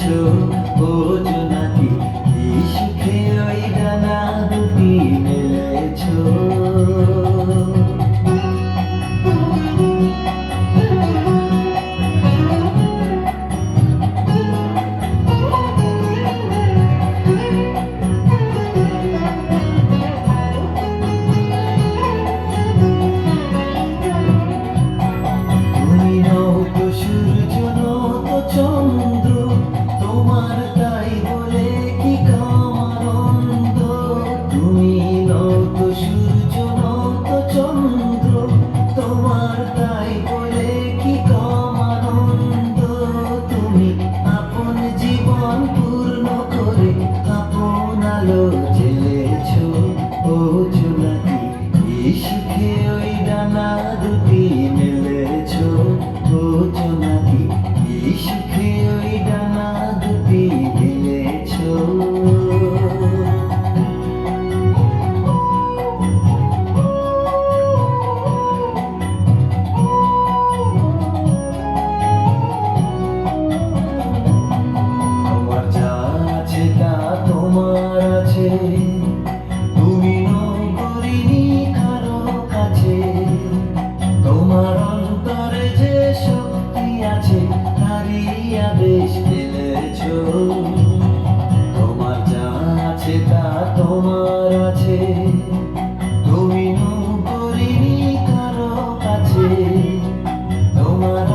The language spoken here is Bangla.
মেলেছো ও জোনাকি, কি সুখে ওই ডানা দুটি মেলেছো। জেলেছো ও জোনাকি, কি সুখে ওই ডানা দুটি মেলেছো ও জোনাকি, কি সুখে ওই ডানা দুটি মেলেছো। তোমার যা আছে তা তোমার আছে, তুমি নগরিনী কারো কাছে। তোমার অন্তরে যে শক্তি আছে তারই আদেশ দিলেছো। তোমার যা আছে তা তোমার আছে, তুমি নগরিনী কারো কাছে। তোমার